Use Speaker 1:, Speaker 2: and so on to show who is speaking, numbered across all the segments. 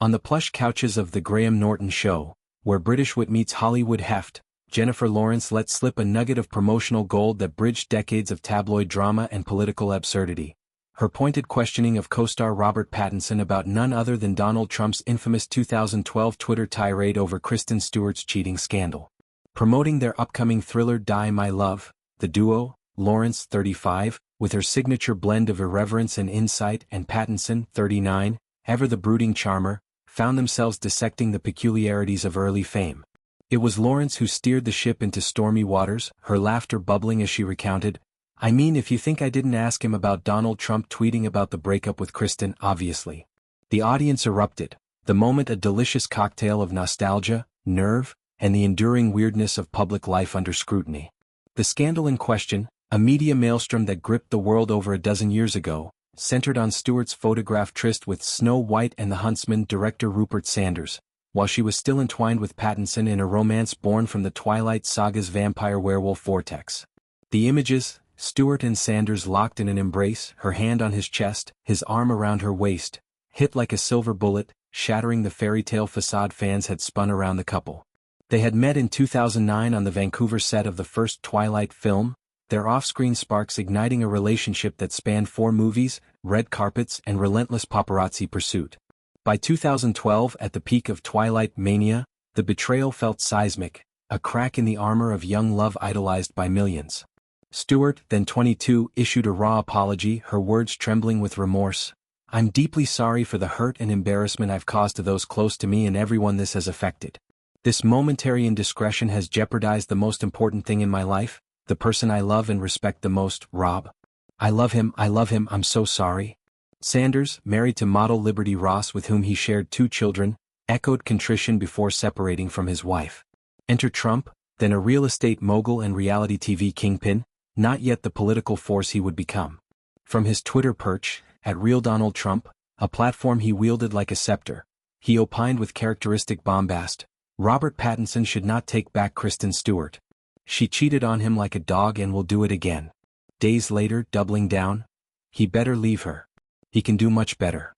Speaker 1: On the plush couches of The Graham Norton Show, where British wit meets Hollywood heft, Jennifer Lawrence let slip a nugget of promotional gold that bridged decades of tabloid drama and political absurdity. Her pointed questioning of co-star Robert Pattinson about none other than Donald Trump's infamous 2012 Twitter tirade over Kristen Stewart's cheating scandal. Promoting their upcoming thriller Die My Love, the duo, Lawrence, 35, with her signature blend of irreverence and insight, and Pattinson, 39, ever the brooding charmer, found themselves dissecting the peculiarities of early fame. It was Lawrence who steered the ship into stormy waters, her laughter bubbling as she recounted, "I mean, if you think I didn't ask him about Donald Trump tweeting about the breakup with Kristen, obviously." The audience erupted, the moment a delicious cocktail of nostalgia, nerve, and the enduring weirdness of public life under scrutiny. The scandal in question, a media maelstrom that gripped the world over a dozen years ago, centered on Stewart's photographed tryst with Snow White and the Huntsman director Rupert Sanders, while she was still entwined with Pattinson in a romance born from the Twilight saga's vampire-werewolf vortex. The images, Stewart and Sanders locked in an embrace, her hand on his chest, his arm around her waist, hit like a silver bullet, shattering the fairy tale facade fans had spun around the couple. They had met in 2009 on the Vancouver set of the first Twilight film, their off-screen sparks igniting a relationship that spanned 4 movies, red carpets, and relentless paparazzi pursuit. By 2012, at the peak of Twilight mania, the betrayal felt seismic, a crack in the armor of young love idolized by millions. Stewart, then 22, issued a raw apology, her words trembling with remorse. "I'm deeply sorry for the hurt and embarrassment I've caused to those close to me and everyone this has affected. This momentary indiscretion has jeopardized the most important thing in my life, the person I love and respect the most, Rob. I love him, I'm so sorry." Sanders, married to model Liberty Ross with whom he shared 2 children, echoed contrition before separating from his wife. Enter Trump, then a real estate mogul and reality TV kingpin, not yet the political force he would become. From his Twitter perch, at Real Donald Trump, a platform he wielded like a scepter, he opined with characteristic bombast, Robert Pattinson should not take back Kristen Stewart. She cheated on him like a dog and will do it again. Days later, doubling down, he better leave her. He can do much better.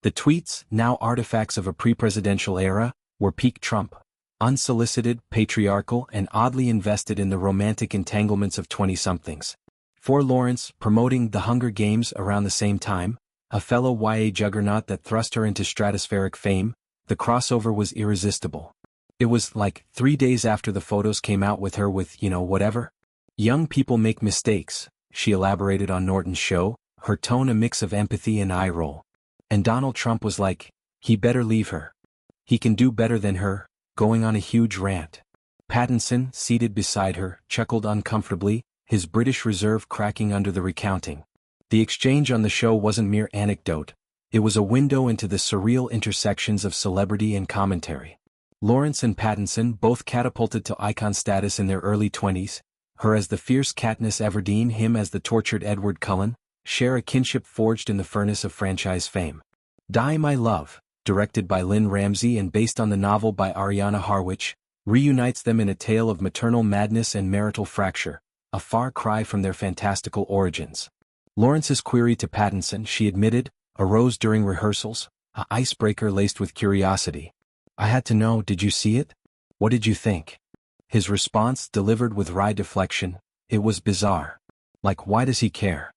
Speaker 1: The tweets, now artifacts of a pre-presidential era, were peak Trump, unsolicited, patriarchal, and oddly invested in the romantic entanglements of 20-somethings. For Lawrence, promoting The Hunger Games around the same time, a fellow YA juggernaut that thrust her into stratospheric fame, the crossover was irresistible. It was like 3 days after the photos came out with her with, whatever. "Young people make mistakes," she elaborated on Norton's show, her tone a mix of empathy and eye roll. And Donald Trump was like, he better leave her. He can do better than her, going on a huge rant. Pattinson, seated beside her, chuckled uncomfortably, his British reserve cracking under the recounting. The exchange on the show wasn't mere anecdote, it was a window into the surreal intersections of celebrity and commentary. Lawrence and Pattinson, both catapulted to icon status in their early 20s, her as the fierce Katniss Everdeen, him as the tortured Edward Cullen, share a kinship forged in the furnace of franchise fame. Die My Love, directed by Lynn Ramsey and based on the novel by Ariana Harwich, reunites them in a tale of maternal madness and marital fracture, a far cry from their fantastical origins. Lawrence's query to Pattinson, she admitted, arose during rehearsals, an icebreaker laced with curiosity. "I had to know, did you see it? What did you think?" His response, delivered with wry deflection, "It was bizarre. Like, why does he care?"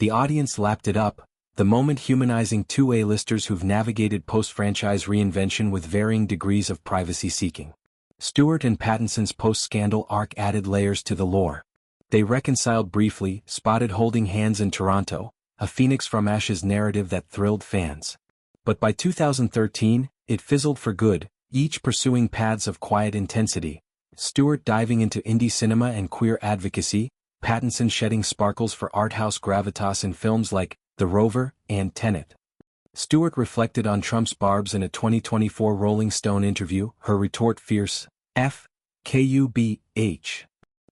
Speaker 1: The audience lapped it up, the moment humanizing 2 A-listers who've navigated post-franchise reinvention with varying degrees of privacy-seeking. Stewart and Pattinson's post-scandal arc added layers to the lore. They reconciled briefly, spotted holding hands in Toronto, a phoenix from ashes narrative that thrilled fans. But by 2013, it fizzled for good, each pursuing paths of quiet intensity, Stewart diving into indie cinema and queer advocacy, Pattinson shedding sparkles for art house gravitas in films like The Rover and Tenet. Stewart reflected on Trump's barbs in a 2024 Rolling Stone interview, her retort fierce, "F-K-U-B-H.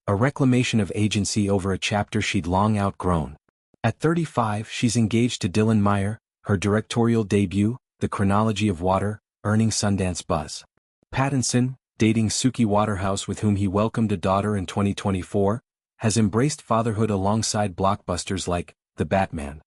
Speaker 1: A reclamation of agency over a chapter she'd long outgrown." At 35, she's engaged to Dylan Meyer, her directorial debut, The Chronology of Water, earning Sundance buzz. Pattinson, dating Suki Waterhouse with whom he welcomed a daughter in 2024, has embraced fatherhood alongside blockbusters like The Batman.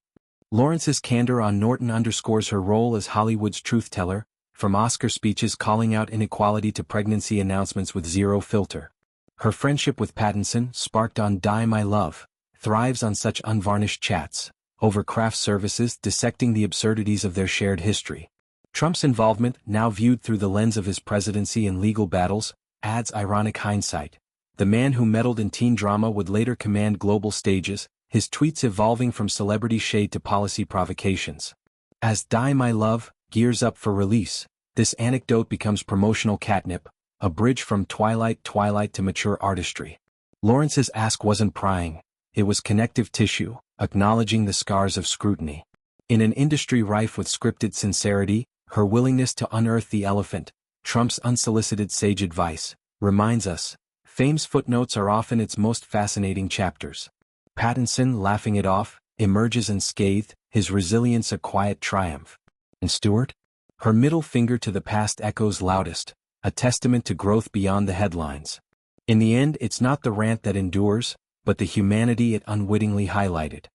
Speaker 1: Lawrence's candor on Norton underscores her role as Hollywood's truth-teller, from Oscar speeches calling out inequality to pregnancy announcements with zero filter. Her friendship with Pattinson, sparked on Die My Love, thrives on such unvarnished chats over craft services dissecting the absurdities of their shared history. Trump's involvement, now viewed through the lens of his presidency and legal battles, adds ironic hindsight. The man who meddled in teen drama would later command global stages, his tweets evolving from celebrity shade to policy provocations. As Die My Love gears up for release, this anecdote becomes promotional catnip, a bridge from Twilight to mature artistry. Lawrence's ask wasn't prying, it was connective tissue, acknowledging the scars of scrutiny. In an industry rife with scripted sincerity, her willingness to unearth the elephant, Trump's unsolicited sage advice, reminds us, fame's footnotes are often its most fascinating chapters. Pattinson, laughing it off, emerges unscathed, his resilience a quiet triumph. And Stewart? Her middle finger to the past echoes loudest, a testament to growth beyond the headlines. In the end, it's not the rant that endures, but the humanity it unwittingly highlighted.